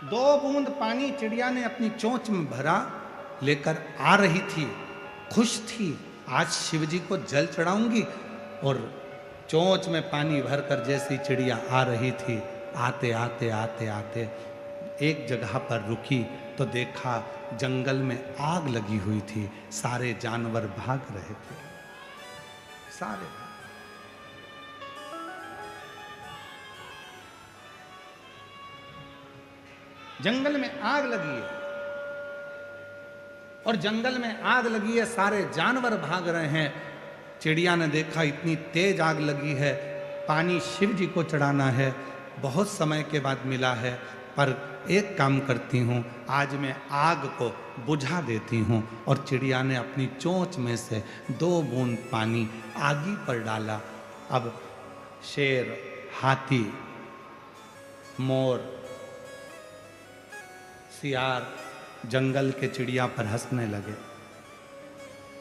2 बूंद पानी चिड़िया ने अपनी चोंच में भरा, लेकर आ रही थी, खुश थी, आज शिव जी को जल चढ़ाऊंगी। और चोंच में पानी भरकर जैसी चिड़िया आ रही थी, आते आते आते आते एक जगह पर रुकी तो देखा जंगल में आग लगी हुई थी, सारे जानवर भाग रहे थे, सारे। जंगल में आग लगी है, और जंगल में आग लगी है, सारे जानवर भाग रहे हैं। चिड़िया ने देखा इतनी तेज आग लगी है, पानी शिव जी को चढ़ाना है, बहुत समय के बाद मिला है, पर एक काम करती हूँ, आज मैं आग को बुझा देती हूँ। और चिड़िया ने अपनी चोंच में से 2 बूंद पानी आगी पर डाला। अब शेर, हाथी, मोर, सियार जंगल के चिड़िया पर हंसने लगे।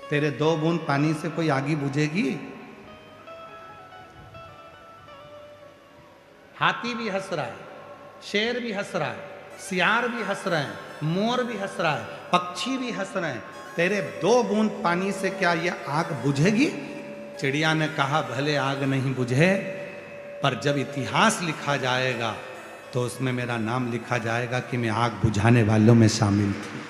तेरे 2 बूंद पानी से कोई आगी बुझेगी? हाथी भी हंस रहा है, शेर भी हंस रहा है, सियार भी हंस रहे हैं, मोर भी हंस रहा है, पक्षी भी हंस रहे हैं, तेरे 2 बूंद पानी से क्या यह आग बुझेगी? चिड़िया ने कहा भले आग नहीं बुझे, पर जब इतिहास लिखा जाएगा तो उसमें मेरा नाम लिखा जाएगा कि मैं आग बुझाने वालों में शामिल थी।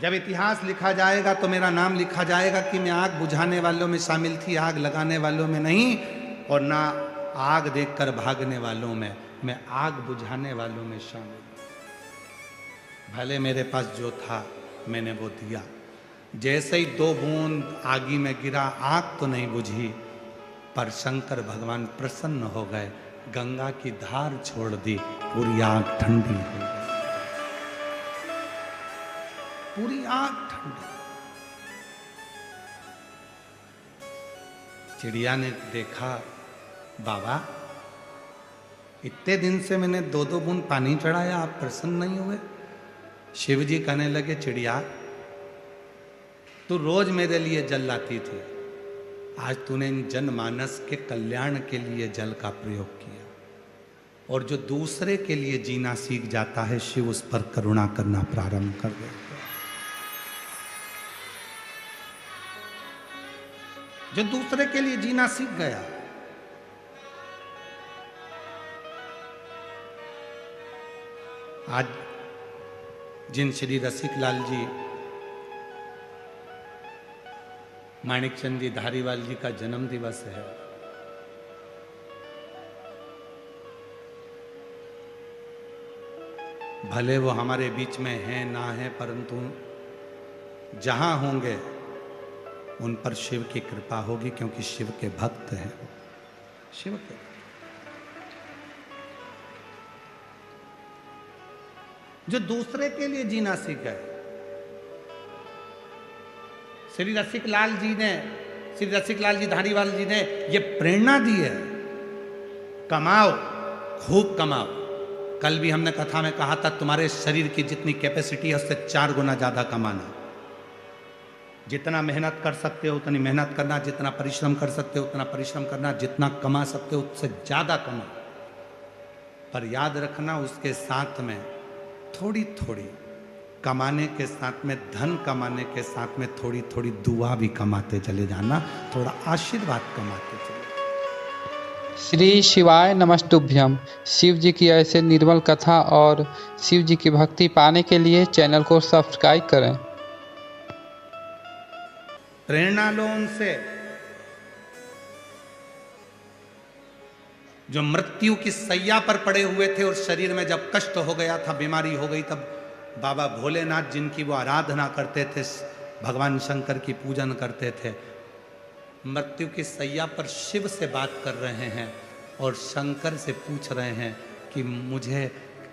जब इतिहास लिखा जाएगा तो मेरा नाम लिखा जाएगा कि मैं आग बुझाने वालों में शामिल थी, आग लगाने वालों में नहीं, और ना आग देखकर भागने वालों में, मैं आग बुझाने वालों में शामिल। भले मेरे पास जो था मैंने वो दिया। जैसे ही 2 बूंद आगी में गिरा, आग तो नहीं बुझी, पर शंकर भगवान प्रसन्न हो गए, गंगा की धार छोड़ दी, पूरी आग ठंडी हो गई, पूरी आग ठंडी। चिड़िया ने देखा बाबा इतने दिन से मैंने 2-2 बूंद पानी चढ़ाया, आप प्रसन्न नहीं हुए? शिव जी कहने लगे चिड़िया तू रोज मेरे लिए जल लाती थी, आज तूने इन जनमानस के कल्याण के लिए जल का प्रयोग किया, और जो दूसरे के लिए जीना सीख जाता है शिव उस पर करुणा करना प्रारंभ कर देते हैं। जो दूसरे के लिए जीना सीख गया, आज जिन श्री रसिकलाल जी, माणिकचंद जी धारीवाल जी का जन्म दिवस है, भले वो हमारे बीच में हैं ना हैं, परंतु जहां होंगे उन पर शिव की कृपा होगी, क्योंकि शिव के भक्त हैं, शिव के। जो दूसरे के लिए जीना सीख गए। श्री रसिकलाल जी ने, श्री रसिकलाल जी धारीवाल जी ने ये प्रेरणा दी है, कमाओ, खूब कमाओ। कल भी हमने कथा में कहा था तुम्हारे शरीर की जितनी कैपेसिटी है उससे 4 गुना ज्यादा कमाना। जितना मेहनत कर सकते हो उतनी मेहनत करना, जितना परिश्रम कर सकते हो उतना परिश्रम करना, जितना कमा सकते हो उससे ज्यादा कमा। पर याद रखना उसके साथ में थोड़ी थोड़ी कमाने के साथ में, धन कमाने के साथ में थोड़ी थोड़ी दुआ भी कमाते चले जाना, थोड़ा आशीर्वाद कमाते चले। श्री शिवाय नमस्तुभ्यम। शिव जी की ऐसे निर्मल कथा और शिव जी की भक्ति पाने के लिए चैनल को सब्सक्राइब करें। प्रेरणा लो उनसे। जो मृत्यु की सैया पर पड़े हुए थे और शरीर में जब कष्ट हो गया था, बीमारी हो गई, तब बाबा भोलेनाथ जिनकी वो आराधना करते थे, भगवान शंकर की पूजन करते थे, मृत्यु की सैया पर शिव से बात कर रहे हैं और शंकर से पूछ रहे हैं कि मुझे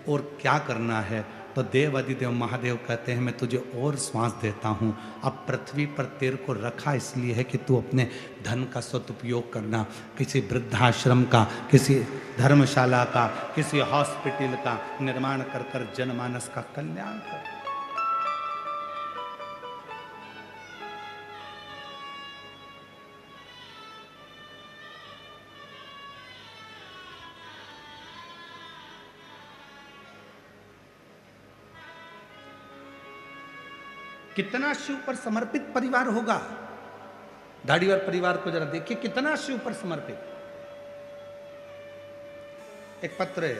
और क्या करना है। तो देव अधिदेव महादेव कहते हैं मैं तुझे और श्वास देता हूँ। अब पृथ्वी पर तेरे को रखा इसलिए है कि तू अपने धन का सदुपयोग करना, किसी वृद्धाश्रम का, किसी धर्मशाला का, किसी हॉस्पिटल का निर्माण कर कर जनमानस का कल्याण कर। कितना शिव पर समर्पित परिवार होगा। धाड़ीवाल परिवार को जरा देखिए, कितना शिव पर समर्पित। एक पत्र है,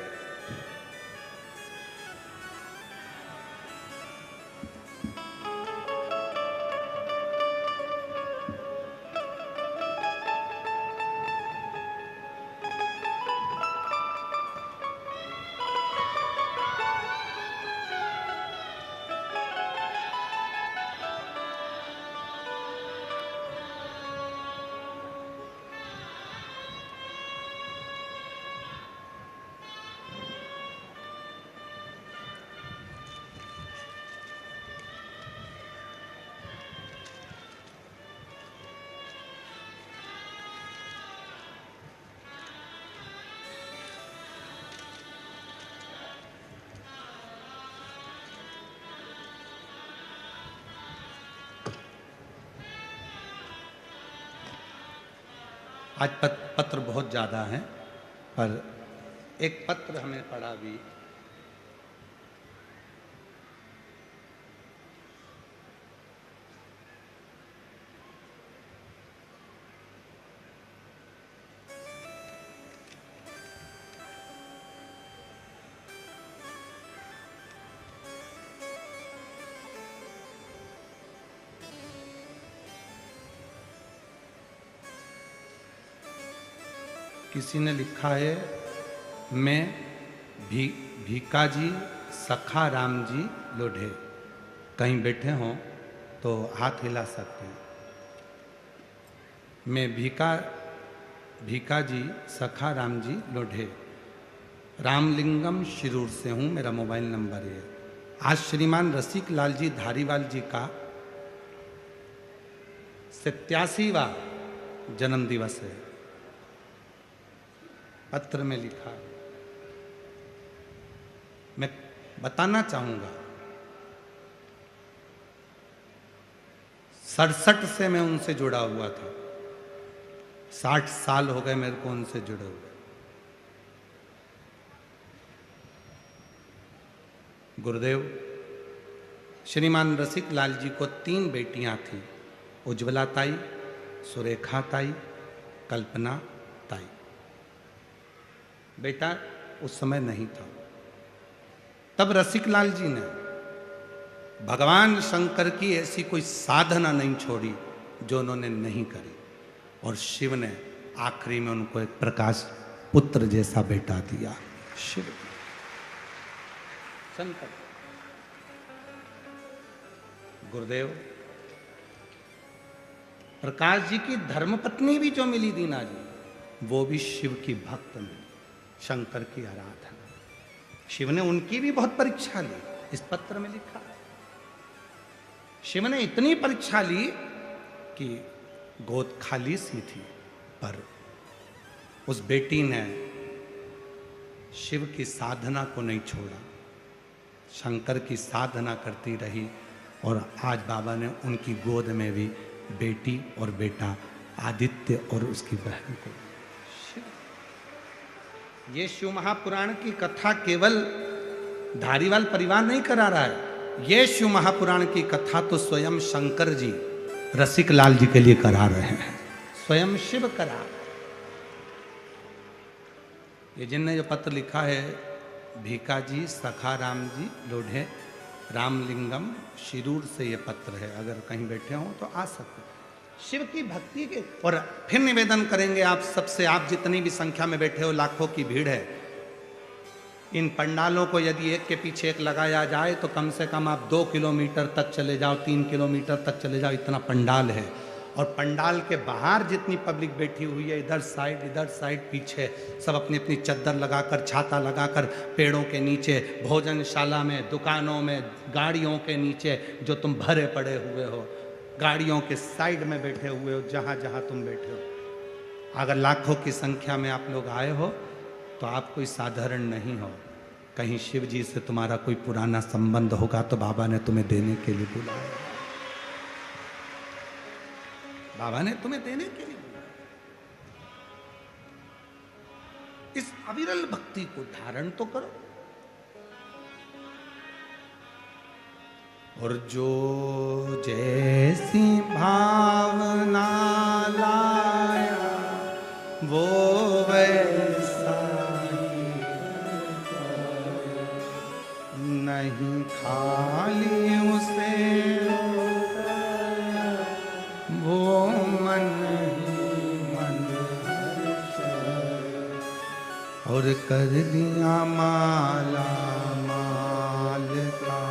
आज पत्र बहुत ज़्यादा हैं, पर एक पत्र हमें पढ़ा भी। किसी ने लिखा है, मैं भीकाजी सखा राम जी लोढ़े। कहीं बैठे हों तो हाथ हिला सकते हैं। मैं भीकाजी सखा राम जी लोढ़े, रामलिंगम शिरूर से हूँ, मेरा मोबाइल नंबर है। आज श्रीमान रसिक लाल जी धारीवाल जी का 87वां जन्म दिवस है। पत्र में लिखा, मैं बताना चाहूंगा 67 से मैं उनसे जुड़ा हुआ था। 60 साल हो गए मेरे को उनसे जुड़े हुए। गुरुदेव श्रीमान रसिक लाल जी को 3 बेटियां थी, उज्ज्वला ताई, सुरेखा ताई, कल्पना ताई। बेटा उस समय नहीं था। तब रसिक लाल जी ने भगवान शंकर की ऐसी कोई साधना नहीं छोड़ी जो उन्होंने नहीं करी, और शिव ने आखिरी में उनको एक प्रकाश पुत्र जैसा बेटा दिया। शिव शंकर गुरुदेव प्रकाश जी की धर्मपत्नी भी जो मिली दीना जी, वो भी शिव की भक्त मिली, शंकर की आराधना। शिव ने उनकी भी बहुत परीक्षा ली, इस पत्र में लिखा। शिव ने इतनी परीक्षा ली कि गोद खाली सी थी, पर उस बेटी ने शिव की साधना को नहीं छोड़ा, शंकर की साधना करती रही, और आज बाबा ने उनकी गोद में भी बेटी और बेटा आदित्य और उसकी बहन को। ये शिव महापुराण की कथा केवल धारीवाल परिवार नहीं करा रहा है, ये शिव महापुराण की कथा तो स्वयं शंकर जी रसिक लाल जी के लिए करा रहे हैं, स्वयं शिव करा। ये जिनने जो पत्र लिखा है, भीकाजी सखा राम जी लोढ़े, रामलिंगम शिरूर से ये पत्र है। अगर कहीं बैठे हो तो आ सकते। शिव की भक्ति के, और फिर निवेदन करेंगे आप सबसे, आप जितनी भी संख्या में बैठे हो, लाखों की भीड़ है, इन पंडालों को यदि एक के पीछे एक लगाया जाए तो कम से कम आप 2 किलोमीटर तक चले जाओ, 3 किलोमीटर तक चले जाओ, इतना पंडाल है। और पंडाल के बाहर जितनी पब्लिक बैठी हुई है, इधर साइड पीछे, सब अपनी अपनी चद्दर लगाकर, छाता लगाकर, पेड़ों के नीचे, भोजनशाला में, दुकानों में, गाड़ियों के नीचे, जो तुम भरे पड़े हुए हो, गाड़ियों के साइड में बैठे हुए हो, जहाँ जहाँ तुम बैठे हो। अगर लाखों की संख्या में आप लोग आए हो तो आप कोई साधारण नहीं हो। कहीं शिव जी से तुम्हारा कोई पुराना संबंध होगा तो बाबा ने तुम्हें देने के लिए बुलाया, बाबा ने तुम्हें देने के लिए बुलाया। इस अविरल भक्ति को धारण तो करो। और जो जैसी भावना लाया वो वैसा ही नहीं, खाली उसे वो मन ही मन और कर दिया माला माल का,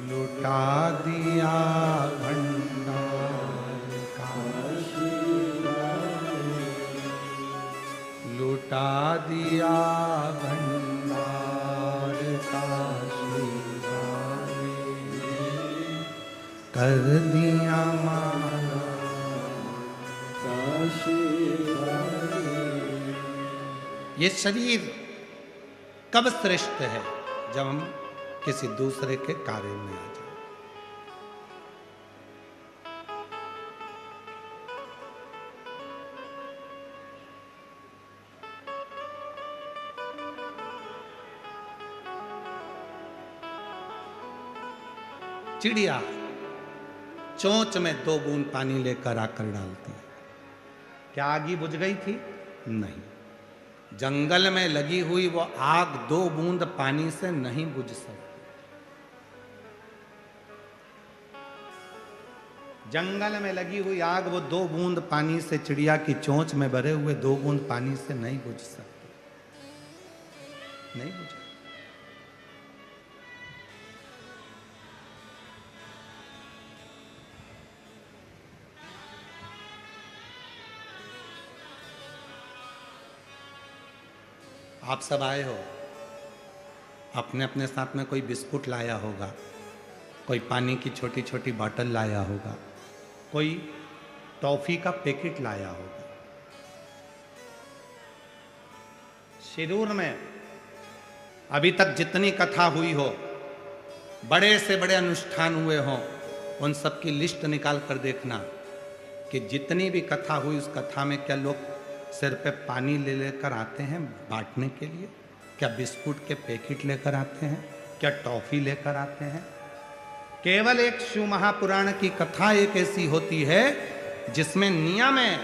लुटा दिया भंडार का, लुटा दिया भंडार का, कर दिया माला ये शरीर कब श्रेष्ठ है? जब हम किसी दूसरे के कार्य में आ जाए। चिड़िया चोंच में 2 बूंद पानी लेकर आकर डालती है। क्या आग बुझ गई थी? नहीं। जंगल में लगी हुई वो आग 2 बूंद पानी से नहीं बुझ सकती। जंगल में लगी हुई आग वो 2 बूंद पानी से, चिड़िया की चोंच में भरे हुए 2 बूंद पानी से नहीं बुझ सकती, नहीं बुझ। आप सब आए हो, अपने अपने साथ में कोई बिस्कुट लाया होगा, कोई पानी की छोटी छोटी बोतल लाया होगा, कोई टॉफी का पैकेट लाया होगा। शिरूर में अभी तक जितनी कथा हुई हो, बड़े से बड़े अनुष्ठान हुए हों, उन सब की लिस्ट निकाल कर देखना कि जितनी भी कथा हुई उस कथा में क्या लोग सिर पे पानी ले लेकर आते हैं बांटने के लिए? क्या बिस्कुट के पैकेट लेकर आते हैं? क्या टॉफी लेकर आते हैं? केवल एक शिव महापुराण की कथा एक ऐसी होती है जिसमें नियम है,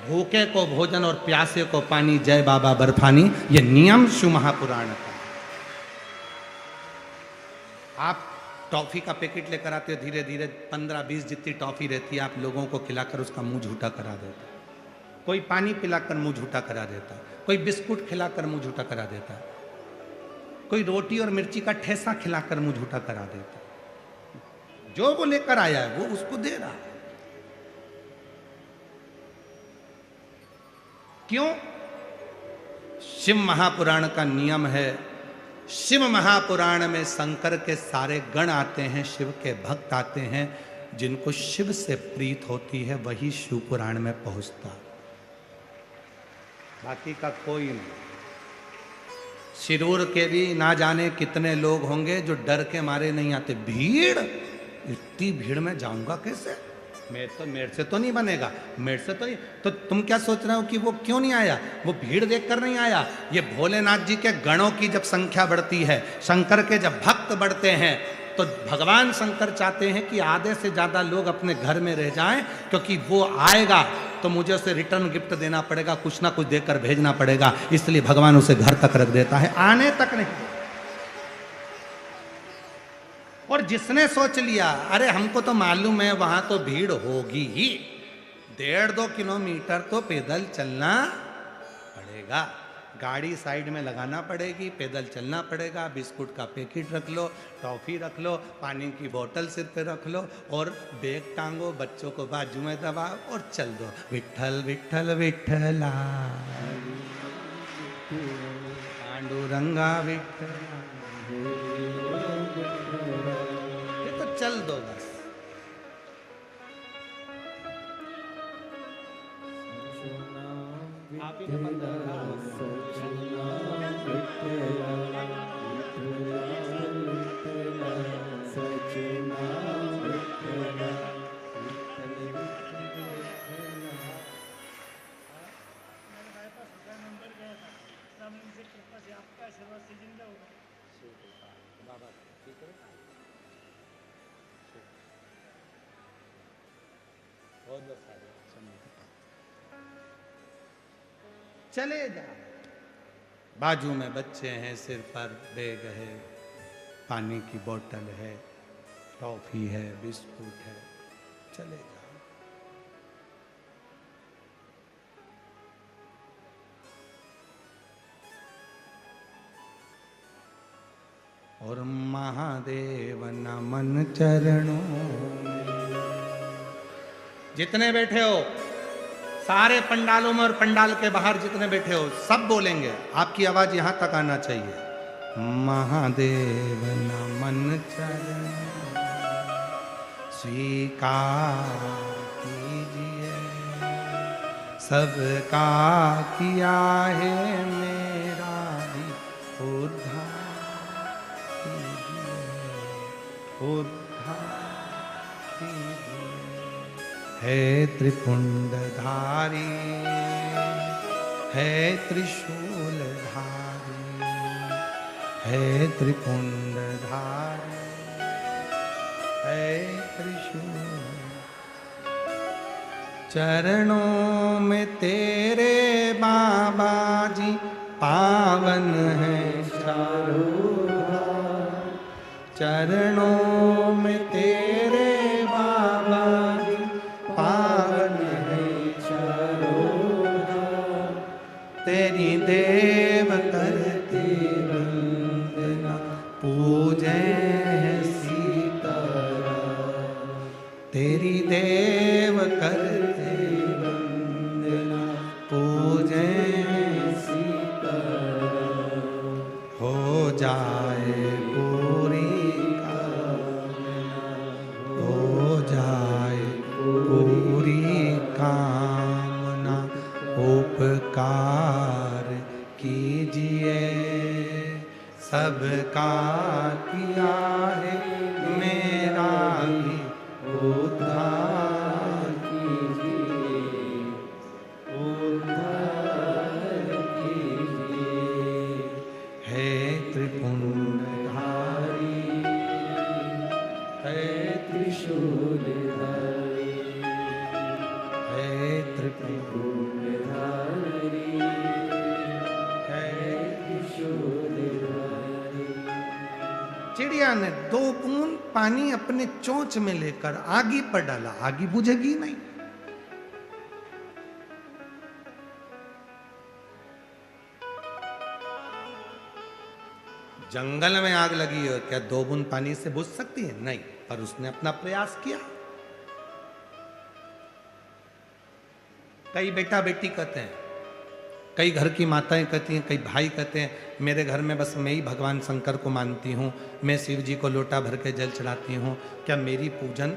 भूखे को भोजन और प्यासे को पानी, जय बाबा बर्फानी। ये नियम शिव महापुराण का। आप टॉफी का पैकेट लेकर आते हो, धीरे धीरे 15-20 जितनी टॉफी रहती है आप लोगों को खिलाकर उसका मुंह झूठा करा देते। कोई पानी पिलाकर मुंह झूठा करा देता है, कोई बिस्कुट खिलाकर मुंह झूठा करा देता है, कोई रोटी और मिर्ची का ठेसा खिलाकर मुंह झूठा करा देता है। जो वो लेकर आया है वो उसको दे रहा है। क्यों? शिव महापुराण का नियम है। शिव महापुराण में शंकर के सारे गण आते हैं, शिव के भक्त आते हैं। जिनको शिव से प्रीत होती है वही शिव पुराण में पहुंचता, बाकी का कोई नहीं। शिरूर के भी ना जाने कितने लोग होंगे जो डर के मारे नहीं आते। भीड़, इतनी भीड़ में जाऊंगा कैसे? मेरे से तो नहीं बनेगा, मेरे से तो नहीं। तो तुम क्या सोच रहे हो कि वो क्यों नहीं आया? वो भीड़ देखकर नहीं आया। ये भोलेनाथ जी के गणों की जब संख्या बढ़ती है, शंकर के जब भक्त बढ़ते हैं, तो भगवान शंकर चाहते हैं कि आधे से ज्यादा लोग अपने घर में रह जाएं, क्योंकि वो आएगा तो मुझे उसे रिटर्न गिफ्ट देना पड़ेगा, कुछ ना कुछ देकर भेजना पड़ेगा। इसलिए भगवान उसे घर तक रख देता है, आने तक नहीं। और जिसने सोच लिया अरे हमको तो मालूम है वहां तो भीड़ होगी ही, 1.5-2 किलोमीटर तो पैदल चलना पड़ेगा, गाड़ी साइड में लगाना पड़ेगी, पैदल चलना पड़ेगा, बिस्कुट का पैकेट रख लो, टॉफी रख लो, पानी की बोतल सिर पे रख लो और बैग टांगो, बच्चों को बाजू में दबाओ और चल दो। विठ्ठल विठ्ठल विठ्ठला, पांडुरंगा विठ्ठला, ये तो चल दो बस। आप ही का बंदा चले जा। बाजू में बच्चे हैं, सिर पर बैग है, पानी की बोतल है, टॉफी है, बिस्कुट है, चले जा। और महादेव नमन चरणों में। जितने बैठे हो सारे पंडालों में और पंडाल के बाहर जितने बैठे हो सब बोलेंगे, आपकी आवाज यहां तक आना चाहिए। महादेव नमन चरण स्वीकार कीजिए, सबका किया है मेरा भी उद्धार कीजिए, उद्धार कीजिए। है त्रिपुंडधारी, है त्रिशूलधारी, है त्रिपुंडधारी, है त्रिशूल। चरणों में तेरे बाबा जी पावन है चारों धाम। चरणों में तेरे बाबा जी पावन है चारों धाम। तेरी देव करते वंदना पूजे सीताराम। तेरी देव करते वंदना पूजे सीताराम। हो जाए पूरी कामना, हो जाए पूरी कामना। उपकार कीजिए, सबका किया है मेरा भी उद्धार कीजिए, उद्धार कीजिए। है त्रिपुंडधारी, है त्रिशूलधारी, है त्रिपुंडधारी, है त्रिशूलधारी। चिड़िया ने 2 बूंद पानी अपने चोंच में लेकर आगी पर डाला, आगी बुझेगी नहीं। जंगल में आग लगी हो, क्या 2 बूंद पानी से बुझ सकती है? नहीं, पर उसने अपना प्रयास किया। कई बेटा बेटी कहते हैं, कई घर की माताएं कहती हैं, कई भाई कहते हैं मेरे घर में बस मैं ही भगवान शंकर को मानती हूँ, मैं शिव जी को लोटा भर के जल चढ़ाती हूँ, क्या मेरी पूजन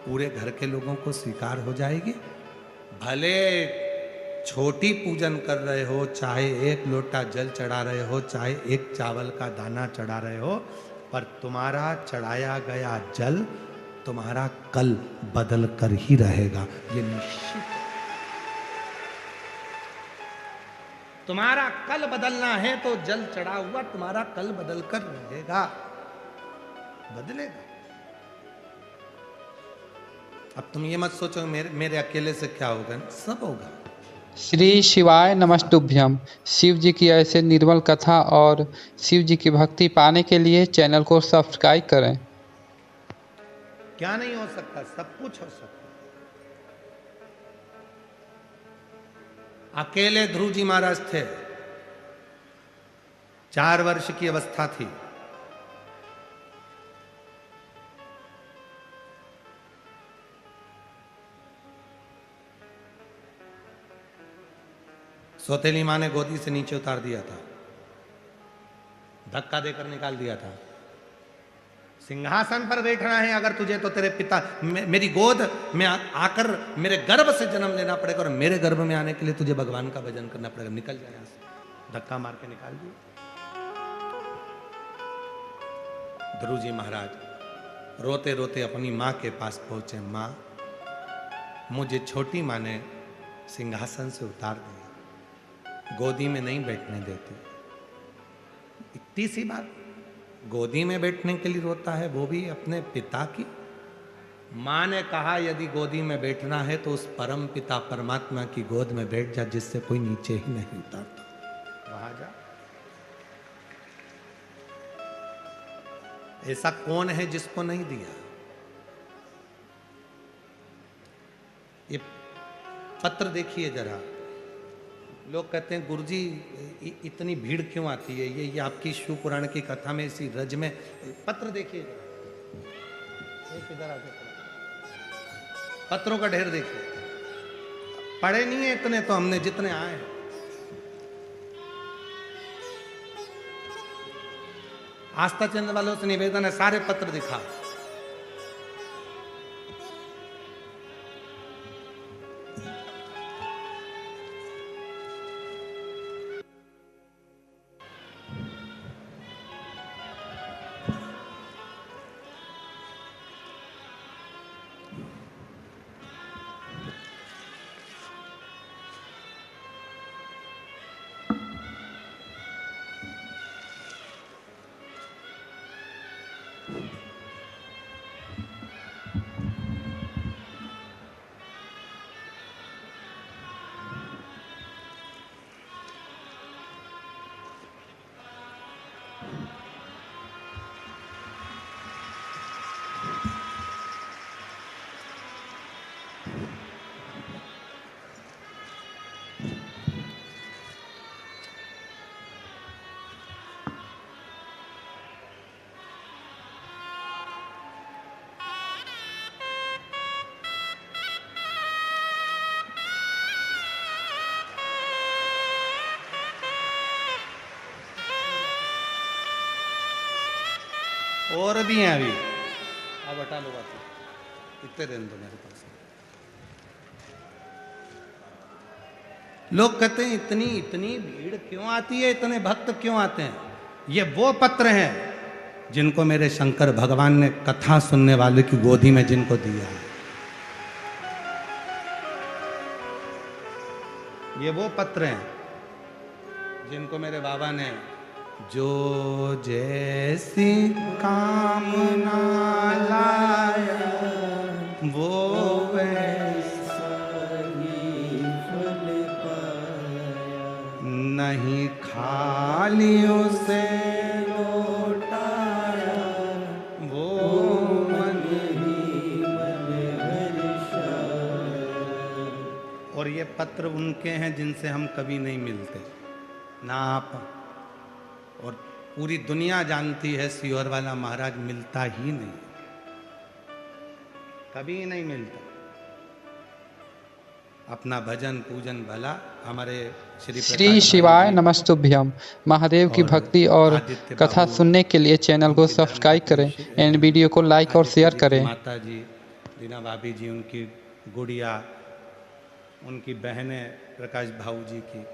पूरे घर के लोगों को स्वीकार हो जाएगी? भले छोटी पूजन कर रहे हो, चाहे 1 लोटा जल चढ़ा रहे हो, चाहे 1 चावल का दाना चढ़ा रहे हो, पर तुम्हारा चढ़ाया गया जल तुम्हारा कल बदल कर ही रहेगा, ये निश्चित। तुम्हारा कल बदलना है तो जल चढ़ा हुआ तुम्हारा कल बदल कर रहेगा, बदलेगा। अब तुम ये मत सोचो मेरे अकेले से क्या होगा, सब होगा। श्री शिवाय नमस्तुभ्यम। शिव जी की ऐसे निर्मल कथा और शिव जी की भक्ति पाने के लिए चैनल को सब्सक्राइब करें। क्या नहीं हो सकता, सब कुछ हो सकता। अकेले ध्रुव जी महाराज थे, 4 वर्ष की अवस्था थी। सौतेली मां ने गोदी से नीचे उतार दिया था, धक्का देकर निकाल दिया था। सिंहासन पर बैठना है अगर तुझे तो तेरे पिता मेरी गोद में आकर मेरे गर्भ से जन्म लेना पड़ेगा, और मेरे गर्भ में आने के लिए तुझे भगवान का भजन करना पड़ेगा। निकल जाए यहां से। धक्का मार के निकाल दिया। ध्रुव जी महाराज रोते रोते अपनी मां के पास पहुंचे। मां, मुझे छोटी मां ने सिंहासन से उतार दिया, गोदी में नहीं बैठने देती। इतनी सी बात, गोदी में बैठने के लिए रोता है, वो भी अपने पिता की। माँ ने कहा यदि गोदी में बैठना है तो उस परम पिता परमात्मा की गोद में बैठ जा, जिससे कोई नीचे ही नहीं उतारता, वहां जा। ऐसा कौन है जिसको नहीं दिया? ये पत्र देखिए जरा। लोग कहते हैं गुरुजी इतनी भीड़ क्यों आती है? ये आपकी शिव पुराण की कथा में इसी रज में पत्र देखिए जरा। एक इधर आके पत्रों का ढेर देखिए। पढ़े नहीं है इतने तो हमने, जितने आए हैं। आस्था चैनल वालों से निवेदन है, सारे पत्र दिखा। और भी हैं अभी, अब हटा लो बात, इतने रहने दो मेरे पास। लोग कहते हैं इतनी इतनी भीड़ क्यों आती है, इतने भक्त क्यों आते हैं? ये वो पत्र हैं जिनको मेरे शंकर भगवान ने कथा सुनने वाले की गोदी में जिनको दिया है। ये वो पत्र हैं जिनको मेरे बाबा ने, जो जैसी कामना लाया वो वैसा ही फल पाया, नहीं खाली उसे लौटाया वो मन ही मन हर्षाया। और ये पत्र उनके हैं जिनसे हम कभी नहीं मिलते, ना आप और पूरी दुनिया जानती है सीहोर वाला महाराज मिलता ही नहीं, कभी नहीं मिलता। अपना भजन पूजन भला हमारे श्री शिवाय नमस्तुभ्यम। महादेव की भक्ति और कथा सुनने के लिए चैनल को सब्सक्राइब करें एंड वीडियो को लाइक और शेयर करें। माता जी, दीना भाभी जी, उनकी गुड़िया, उनकी बहनें, प्रकाश भाऊ जी की,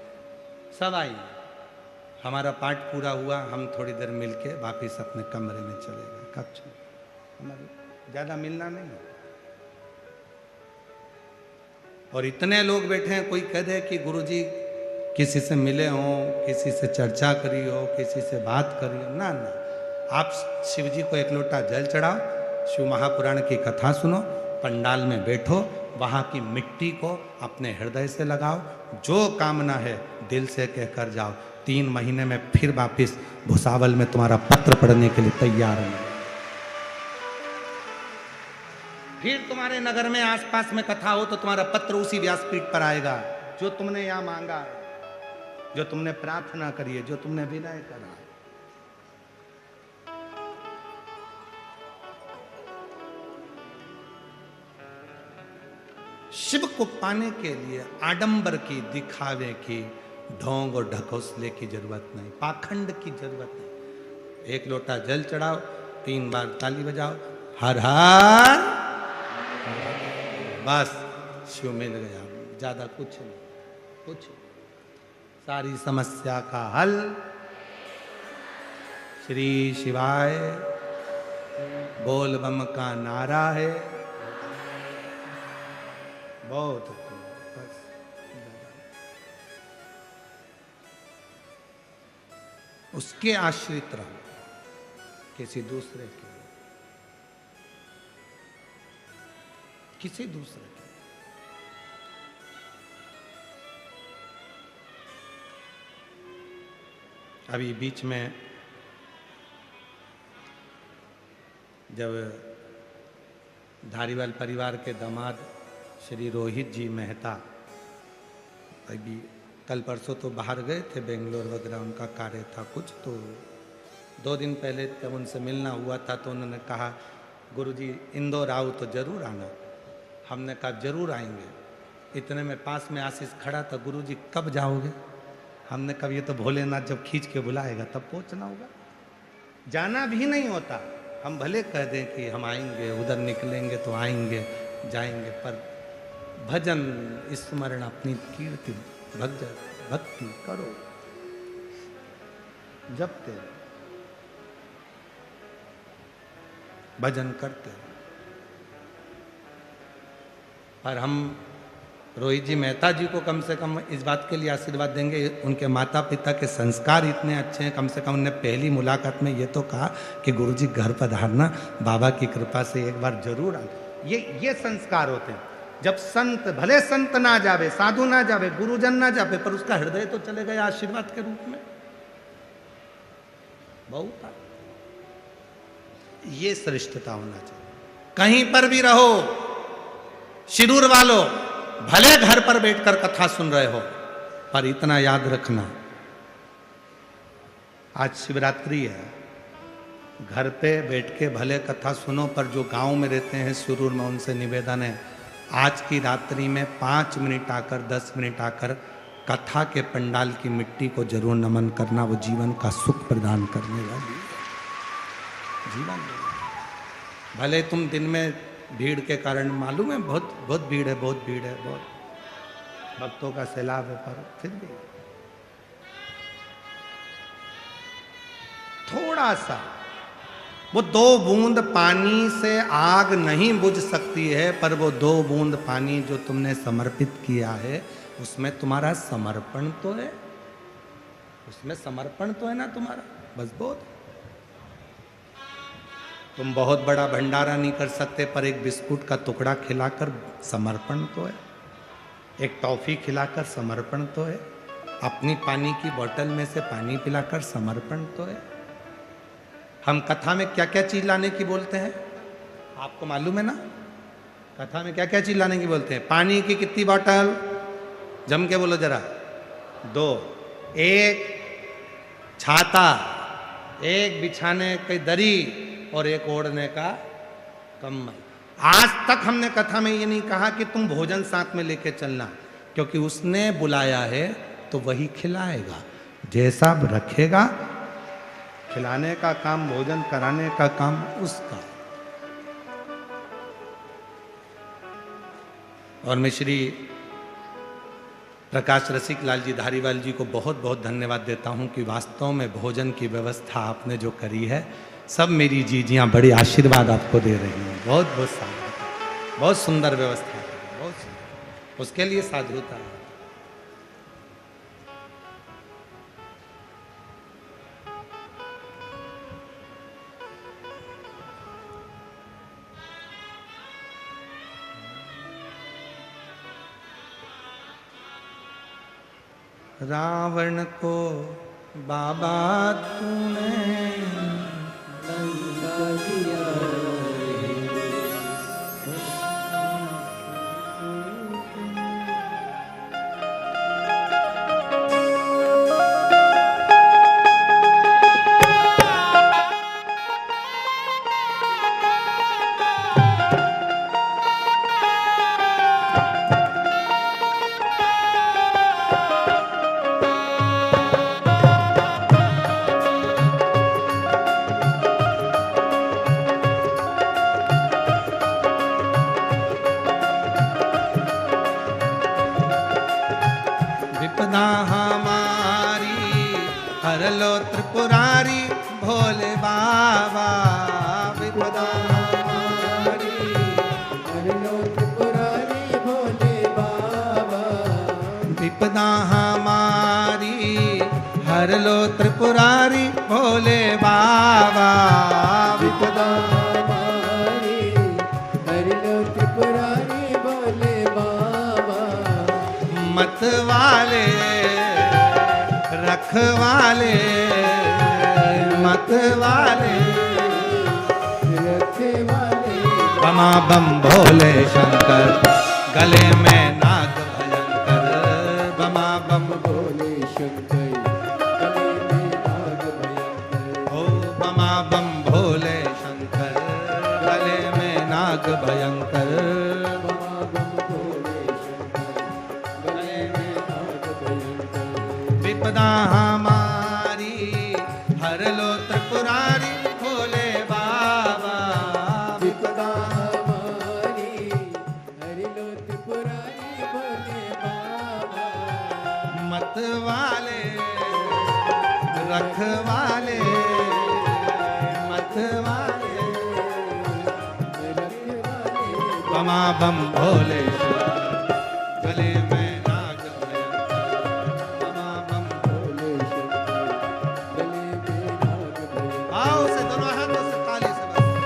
सब आई। हमारा पाठ पूरा हुआ, हम थोड़ी देर मिलके वापस अपने कमरे में चले गए। कब चले? हमारे ज़्यादा मिलना नहीं। और इतने लोग बैठे हैं, कोई कह दे कि गुरुजी किसी से मिले हों, किसी से चर्चा करी हो, किसी से बात करी हो, ना ना। आप शिव जी को एक लोटा जल चढ़ाओ, शिव महापुराण की कथा सुनो, पंडाल में बैठो, वहाँ की मिट्टी को अपने हृदय से लगाओ, जो कामना है दिल से कहकर जाओ। 3 महीने में फिर वापिस भुसावल में तुम्हारा पत्र पढ़ने के लिए तैयार हूं। फिर तुम्हारे नगर में आसपास में कथा हो तो तुम्हारा पत्र उसी व्यासपीठ पर आएगा। जो तुमने यहां मांगा है, जो तुमने प्रार्थना करी है, जो तुमने विनय करा है। शिव को पाने के लिए आडंबर की, दिखावे की, ढोंग और ढकोसले की जरूरत नहीं, पाखंड की जरूरत नहीं। एक लोटा जल चढ़ाओ, 3 बार ताली बजाओ, हर हर, बस शिव मिल गया। ज्यादा कुछ नहीं, कुछ सारी समस्या का हल श्री शिवाय बोल बम का नारा है। बहुत बस उसके आश्रित रहो, किसी दूसरे के। किसी दूसरे की। अभी बीच में जब धारीवाल परिवार के दामाद श्री रोहित जी मेहता अभी कल परसों तो बाहर गए थे, बेंगलोर वगैरह उनका कार्य था कुछ, तो 2 दिन पहले जब उनसे मिलना हुआ था तो उन्होंने कहा गुरुजी इंदौर आओ तो जरूर आना। हमने कहा जरूर आएंगे। इतने में पास में आशीष खड़ा था, गुरुजी कब जाओगे? हमने कहा ये तो भोलेनाथ जब खींच के बुलाएगा तब पहुंचना होगा, जाना भी नहीं होता। हम भले कह दें कि हम आएंगे, उधर निकलेंगे तो आएंगे जाएंगे, पर भजन स्मरण अपनी कीर्ति भक्ति करो, जपते भजन करते। पर हम रोहित जी मेहता जी को कम से कम इस बात के लिए आशीर्वाद देंगे, उनके माता पिता के संस्कार इतने अच्छे हैं। कम से कम उन्हें पहली मुलाकात में ये तो कहा कि गुरुजी घर पधारना, बाबा की कृपा से एक बार जरूर आना। ये संस्कार होते हैं। जब संत, भले संत ना जावे, साधु ना जावे, गुरुजन ना जावे, पर उसका हृदय तो चले गया आशीर्वाद के रूप में, बहुत ये श्रेष्ठता होना चाहिए। कहीं पर भी रहो शिरूर वालों, भले घर पर बैठकर कथा सुन रहे हो, पर इतना याद रखना, आज शिवरात्रि है, घर पे बैठ के भले कथा सुनो, पर जो गांव में रहते हैं शिरूर में, उनसे निवेदन है आज की रात्रि में 5 मिनट आकर, 10 मिनट आकर कथा के पंडाल की मिट्टी को जरूर नमन करना। वो जीवन का सुख प्रदान करने वाली है। जीवन भले तुम दिन में भीड़ के कारण, मालूम है बहुत भीड़ है, बहुत भीड़ है, बहुत भक्तों का सैलाब है, पर फिर भी थोड़ा सा, वो 2 बूंद पानी से आग नहीं बुझ सकती है, पर वो 2 बूंद पानी जो तुमने समर्पित किया है, उसमें तुम्हारा समर्पण तो है, उसमें समर्पण तो है ना तुम्हारा, बस बहुत। तुम बहुत बड़ा भंडारा नहीं कर सकते, पर एक बिस्कुट का टुकड़ा खिलाकर समर्पण तो है, एक टॉफी खिलाकर समर्पण तो है, अपनी पानी की बोतल में से पानी पिलाकर समर्पण तो है। हम कथा में क्या क्या चीज लाने की बोलते हैं, आपको मालूम है ना? कथा में क्या क्या चीज लाने की बोलते हैं? पानी की कितनी बोतल? जम के बोलो जरा। 2, 1 छाता, 1 बिछाने की दरी और 1 ओढ़ने का कम्बल। आज तक हमने कथा में ये नहीं कहा कि तुम भोजन साथ में लेके चलना, क्योंकि उसने बुलाया है तो वही खिलाएगा, जैसा रखेगा, खिलाने का काम, भोजन कराने का काम उसका। और मैं श्री प्रकाश रसिक लाल जी धारीवाल जी को बहुत बहुत धन्यवाद देता हूं कि वास्तव में भोजन की व्यवस्था आपने जो करी है, सब मेरी जीजियां बड़ी आशीर्वाद आपको दे रही हैं। बहुत बहुत साधुता, बहुत सुंदर व्यवस्था है, बहुत सुंदर, उसके लिए साधुता है। रावण को बाबा तूने लंका दिया, हर लो त्रिपुरारी भोले बाबा, विपदा हमारी हर लो त्रिपुरारी भोले बाबा, विपदा हमारी हर लो त्रिपुरारी भोले बाबा, विपदा हमारी हर लो त्रिपुरारी मतवाले रखवाले मतवाले रखवाले बमा बम भोले शंकर गले में नाग भयंकर बमा बम भोले शंकर गले में नाग भयंकर ओ बमा बम भोले शंकर गले में नाग भयंकर बमा बम भोले शंकर गले में नाग भयंकर विपदा हमारी हर लो त्रिपुरारी भोले बाबा विपदा हमारी हरि लो त्रिपुरारी भोले बाबा मतवाले रखवाले मतवाले रखवाले बमा बम भोले गले में नाग भयंकर बमा बम भोले शंकर गले में नाग भयंकर आओ से दोनों हाथों से ताली से बजाओ।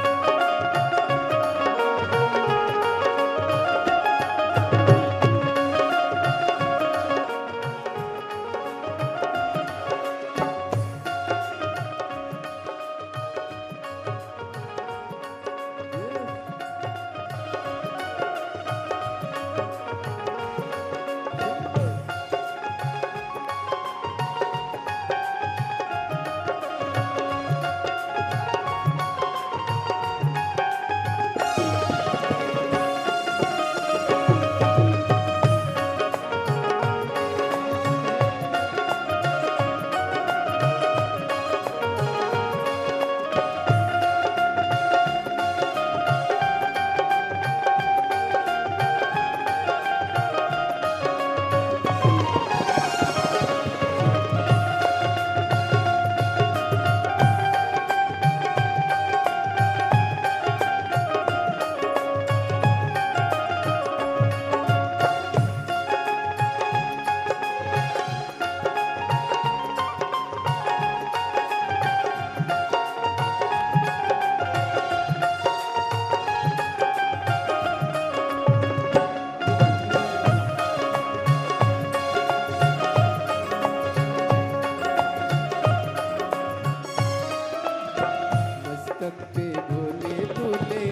मस्तक पे भोले तूने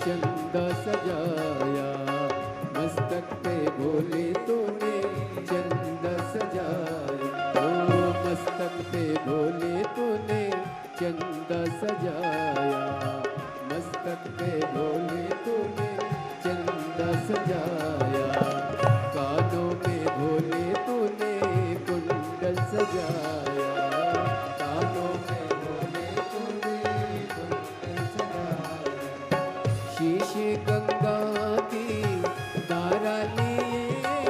चंदा सजाया मस्तक पे भोले तूने चंदा सजाया ओ मस्तक पे भोले तूने चंदा सजाया मस्तक पे भोले तूने चंदा सजाया कानों में भोले तूने कुंडल सजाया कानों में भोले तूने कुंडल सजाया शीश गंगा की धारा लिए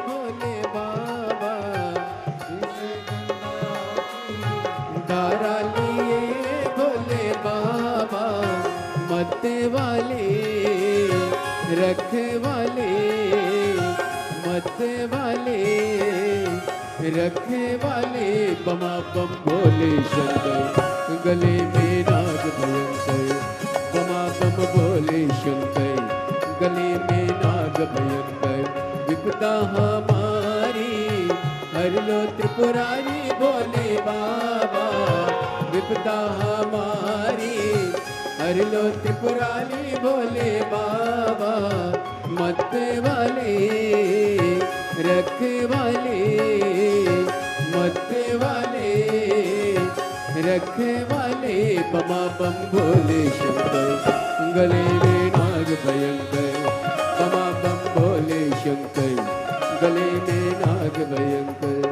भोले बाबा शीश गंगा की धारा लिए भोले बाबा मत वाले रख वाले मत वाले रख वाले बमा बम भोले शंकर गले में नाग भयंकर बमा बम भोले शंकर गले में नाग भयंकर विपदा हमारी हर लो त्रिपुरारी भोले बाबा विपदा हमारी हर लो त्रिपुरारी भोले बाबा मत वाले रख वाले मत वाले रख वाले बमा बम भोले शंकर गले में नाग भयंकर बमा बम भोले शंकर गले में नाग भयंकर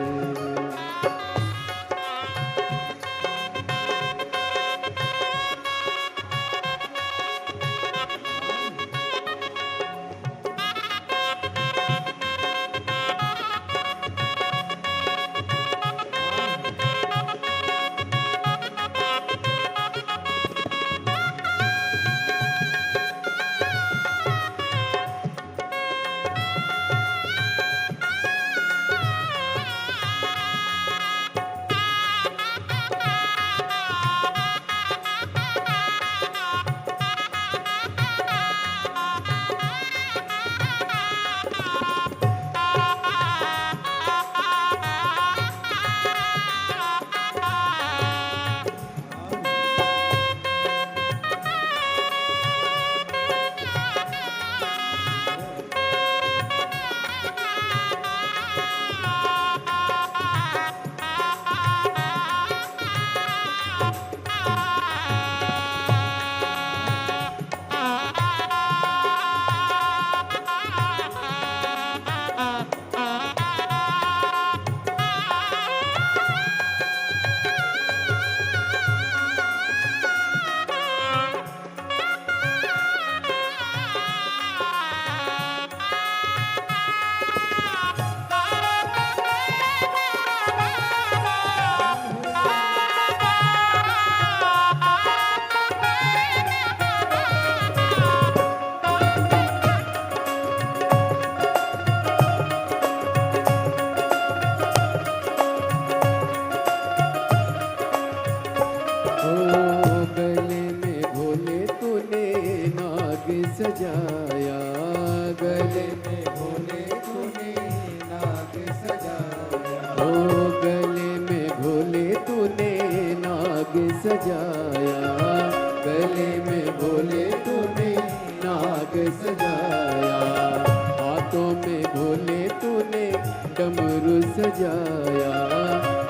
डमरू सजाया,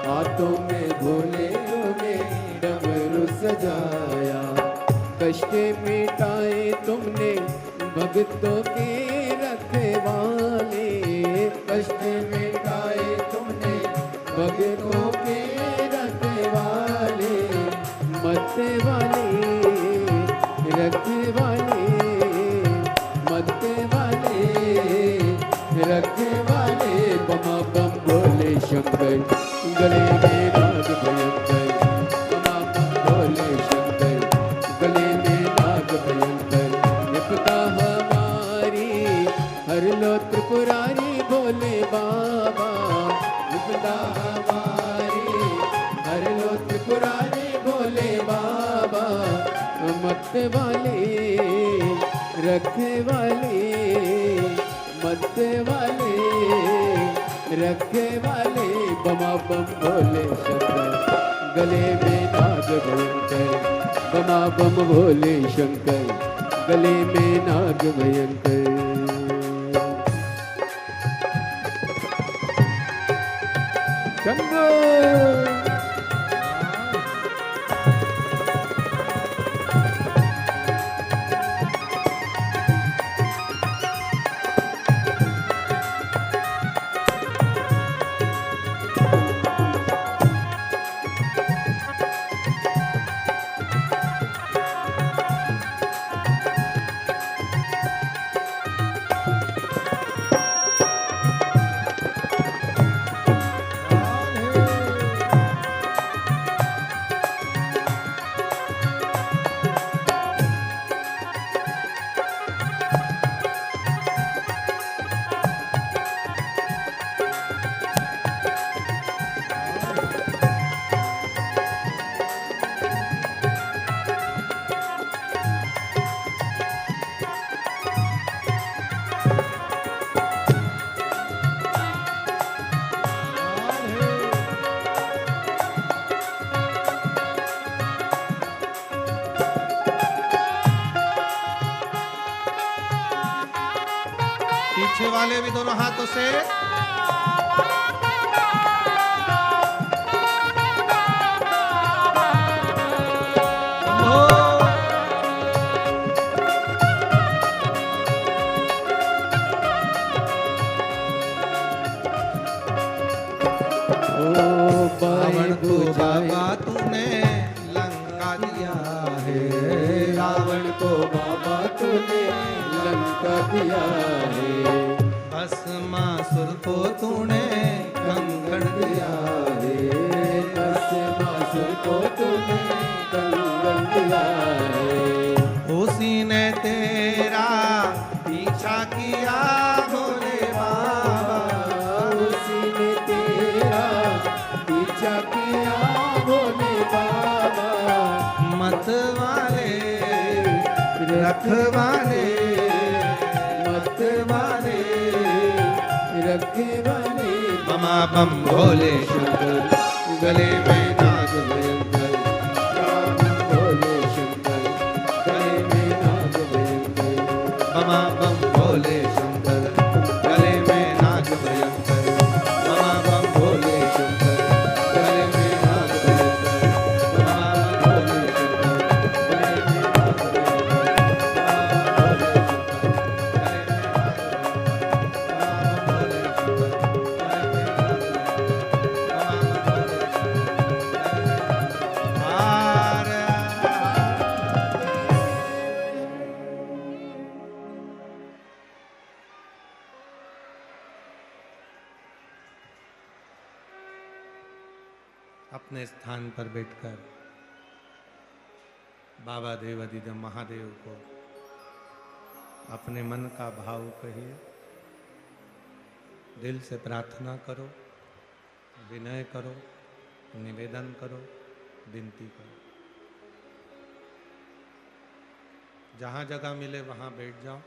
हाथों में भोले ने डमरू सजाया। कष्ट मिटाए तुमने भक्तों के रखवाले, कष्ट मिटाए तुमने भक्तों के रखवाले। मत वाले रखवाले, मत वाले रखवाले। बमा बम भोले शंकर, गले में नाग भयंकर। बमा बम भोले शंकर, गले में नाग भयंकर। विपदा हमारी हर लो त्रिपुरारी भोले बाबा, विपदा हमारी हर लो त्रिपुरारी भोले बाबा। मत वाले रखे वाले, मत वाले रखे वाले। बमा बम भोले शंकर, गले में नाग भयंकर। बमा बम भोले शंकर, गले में नाग भयंकर। शंभो पीछे वाले भी दोनों हाथों से। रावण को बाबा तूने लंका दिया है, रावण को बाबा तूने लंका दिया है। भस्मासुर को तूने कंकड़ दिया है, भस्मासुर को तूने कंकड़ दिया है। उसी ने तेरा पीछा किया भोले बाबा, उसी ने तेरा पीछा किया भोले बाबा। मत वाले रखवाले, मत वाले रखवाले। बमा बम भोले शंकर, गले में नाग भयंकर। भोले शंकर, गले में नाग भयंकर। बमा बम भोले शंकर, गले में नाग भयंकर। बमा बम भोले शंकर, गले में नाग भयंकर। बमा बम भोले शंकर, गले में नाग अपने स्थान पर बैठकर बाबा देवाधिदेव महादेव को अपने मन का भाव कहिए, दिल से प्रार्थना करो, विनय करो, निवेदन करो, विनती करो। जहाँ जगह मिले वहाँ बैठ जाओ।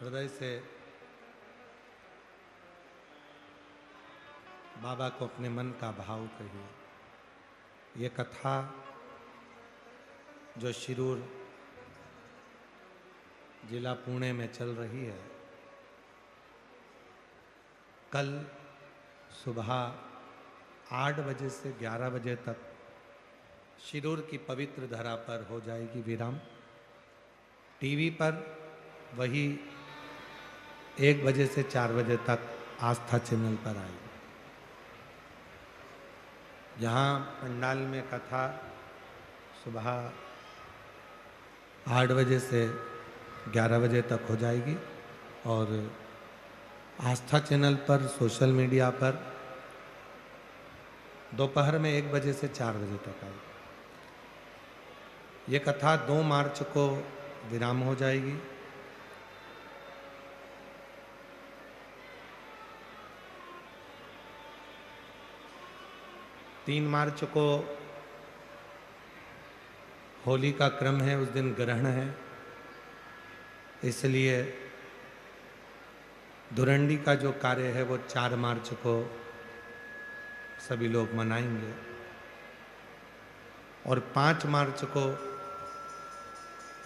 हृदय से बाबा को अपने मन का भाव कहिए। ये कथा जो शिरूर जिला पुणे में चल रही है। कल सुबह 8 बजे से 11 बजे तक शिरूर की पवित्र धरा पर हो जाएगी विराम। टीवी पर वही 1 बजे से 4 बजे तक आस्था चैनल पर आएगी। यहाँ पंडाल में कथा सुबह 8 बजे से 11 बजे तक हो जाएगी और आस्था चैनल पर सोशल मीडिया पर दोपहर में 1 बजे से 4 बजे तक आएगी। ये कथा 2 मार्च को विराम हो जाएगी। तीन मार्च को होली का क्रम है, उस दिन ग्रहण है, इसलिए धुरंडी का जो कार्य है वो 4 मार्च को सभी लोग मनाएंगे और 5 मार्च को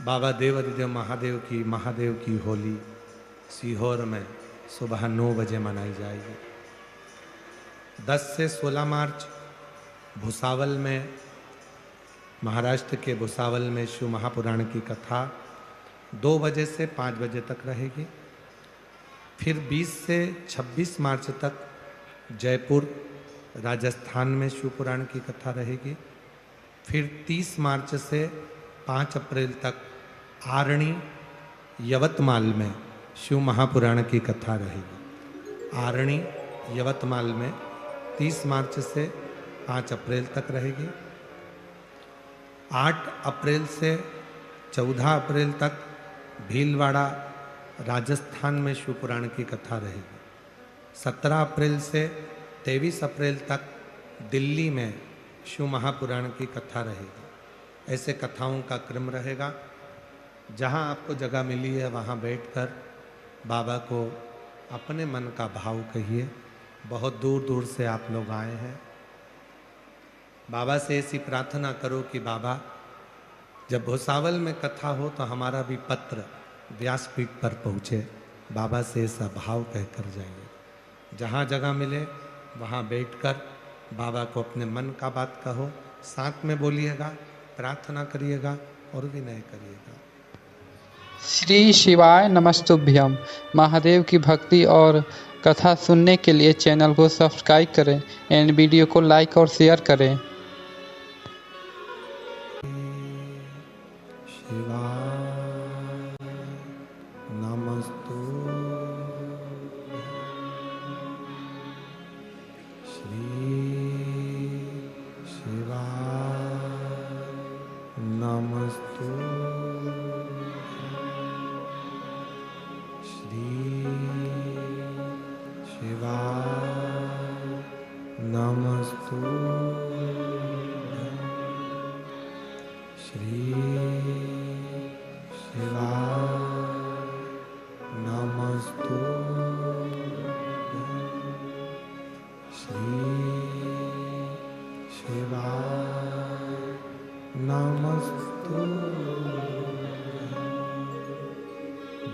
बाबा देवाधिदेव महादेव की होली सीहोर में सुबह 9 बजे मनाई जाएगी। 10 से 16 मार्च भुसावल में, महाराष्ट्र के भुसावल में शिव महापुराण की कथा 2 बजे से 5 बजे तक रहेगी। फिर 20 से 26 मार्च तक जयपुर राजस्थान में शिव पुराण की कथा रहेगी। फिर 30 मार्च से 5 अप्रैल तक आरणी यवतमाल में शिव महापुराण की कथा रहेगी। आरणी यवतमाल में 30 मार्च से 5 अप्रैल तक रहेगी। 8 अप्रैल से 14 अप्रैल तक भीलवाड़ा राजस्थान में शिव पुराण की कथा रहेगी। 17 अप्रैल से 23 अप्रैल तक दिल्ली में शिव महापुराण की कथा रहेगी। ऐसे कथाओं का क्रम रहेगा। जहाँ आपको जगह मिली है वहाँ बैठकर बाबा को अपने मन का भाव कहिए। बहुत दूर दूर से आप लोग आए हैं। बाबा से ऐसी प्रार्थना करो कि बाबा जब भुसावल में कथा हो तो हमारा भी पत्र व्यासपीठ पर पहुँचे। बाबा से ऐसा भाव कहकर जाइए। जहाँ जगह मिले वहाँ बैठकर बाबा को अपने मन का बात कहो, साथ में बोलिएगा, प्रार्थना करिएगा और विनय करिएगा। श्री शिवाय नमस्तुभ्यम। महादेव की भक्ति और कथा सुनने के लिए चैनल को सब्सक्राइब करें एंड वीडियो को लाइक और शेयर करें।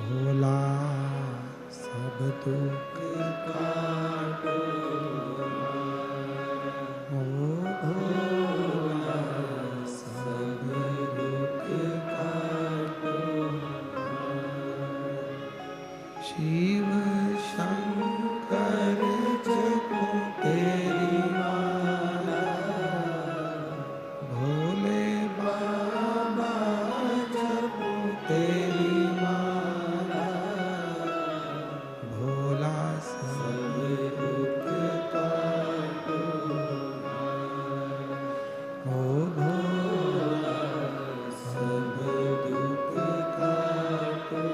भोला सब दुख काटो, ओ भोला सब दुख काटो। शिव शंकर जपो तेरी माला, भोले बाबा जपो तेरी माला, भोला सब दुख काटो। ओ भोला सब दुख काटो।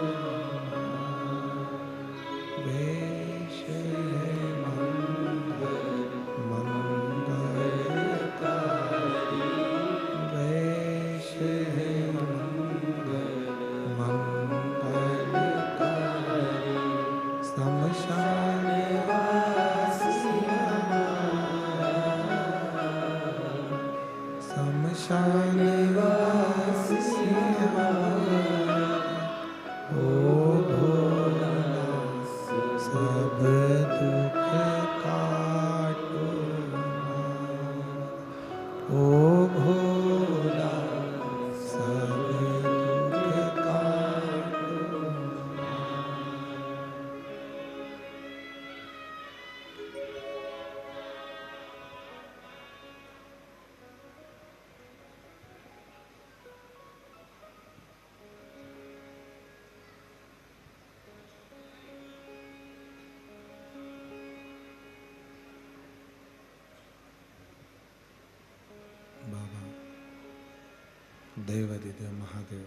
देवादिदेव महादेव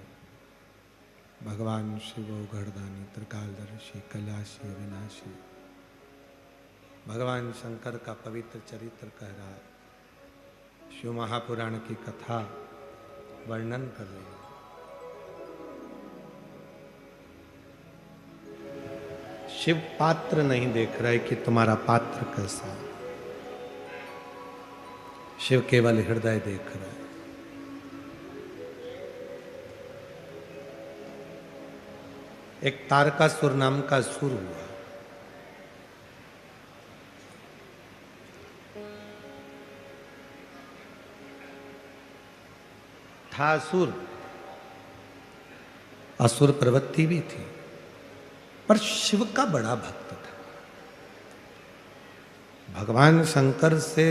भगवान शिव गढ़दानी त्रिकालदर्शी कैलाशी अविनाशी भगवान शंकर का पवित्र चरित्र कह रहा है। शिव महापुराण की कथा वर्णन कर रही है। शिव पात्र नहीं देख रहे कि तुम्हारा पात्र कैसा है, शिव केवल हृदय देख रहा है। एक तारकासुर नाम का असुर हुआ। था असुर, असुर प्रवृत्ति भी थी, पर शिव का बड़ा भक्त था। भगवान शंकर से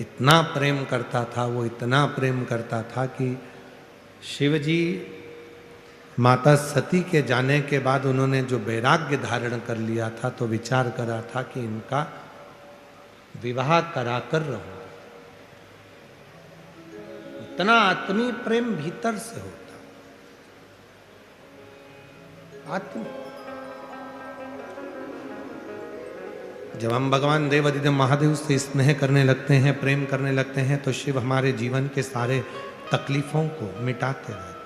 इतना प्रेम करता था, वो इतना प्रेम करता था कि शिव जी माता सती के जाने के बाद उन्होंने जो वैराग्य धारण कर लिया था, तो विचार करा था कि इनका विवाह कराकर रहूं। इतना आत्मीय प्रेम भीतर से होता, आत्म। जब हम भगवान देवादिदेव महादेव से स्नेह करने लगते हैं, प्रेम करने लगते हैं, तो शिव हमारे जीवन के सारे तकलीफों को मिटाते रहते हैं।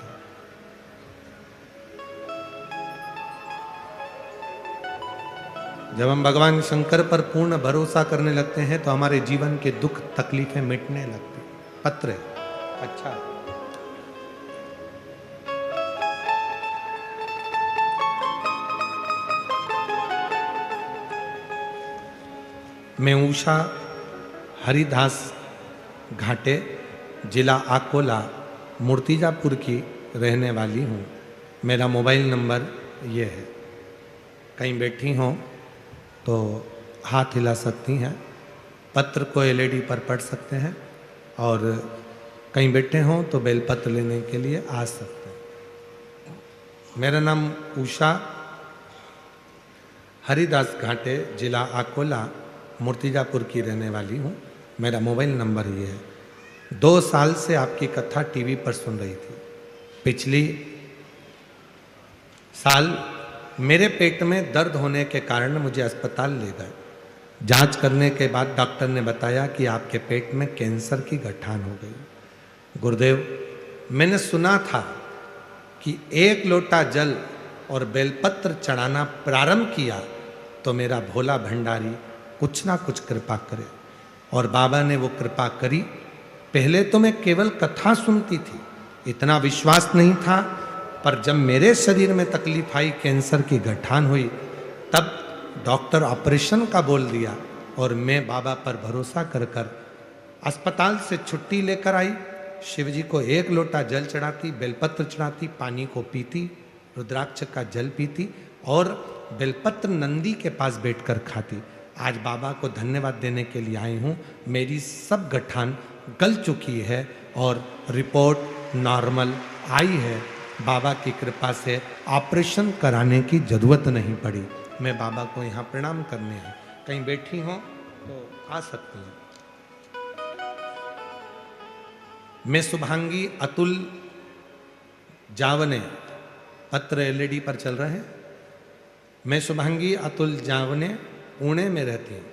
जब हम भगवान शंकर पर पूर्ण भरोसा करने लगते हैं, तो हमारे जीवन के दुख तकलीफें मिटने लगती हैं। पत्र अच्छा, मैं उषा हरिदास घाटे, जिला अकोला, मूर्तिजापुर की रहने वाली हूँ। मेरा मोबाइल नंबर ये है। कहीं बैठी हों तो हाथ हिला सकती हैं, पत्र को एलईडी पर पढ़ सकते हैं, और कहीं बैठे हों तो बेलपत्र लेने के लिए आ सकते हैं। मेरा नाम उषा हरिदास घाटे, जिला अकोला, मूर्तिजापुर की रहने वाली हूँ। मेरा मोबाइल नंबर ये है। 2 साल से आपकी कथा टीवी पर सुन रही थी। पिछली साल मेरे पेट में दर्द होने के कारण मुझे अस्पताल ले गए। जांच करने के बाद डॉक्टर ने बताया कि आपके पेट में कैंसर की गठान हो गई। गुरुदेव, मैंने सुना था कि 1 लोटा जल और बेलपत्र चढ़ाना प्रारंभ किया तो मेरा भोला भंडारी कुछ ना कुछ कृपा करे, और बाबा ने वो कृपा करी। पहले तो मैं केवल कथा सुनती थी, इतना विश्वास नहीं था, पर जब मेरे शरीर में तकलीफ आई, कैंसर की गठान हुई, तब डॉक्टर ऑपरेशन का बोल दिया, और मैं बाबा पर भरोसा कर कर अस्पताल से छुट्टी लेकर आई। शिव जी को 1 लोटा जल चढ़ाती, बेलपत्र चढ़ाती, पानी को पीती, रुद्राक्ष का जल पीती, और बेलपत्र नंदी के पास बैठकर खाती। आज बाबा को धन्यवाद देने के लिए आई हूँ। मेरी सब गठान गल चुकी है और रिपोर्ट नॉर्मल आई है। बाबा की कृपा से ऑपरेशन कराने की जरूरत नहीं पड़ी। मैं बाबा को यहाँ प्रणाम करने हैं। कहीं बैठी हो तो आ सकती हैं। मैं शुभांगी अतुल जावने, पत्र एलईडी पर चल रहे हैं। मैं शुभांगी अतुल जावने पुणे में रहती हूँ।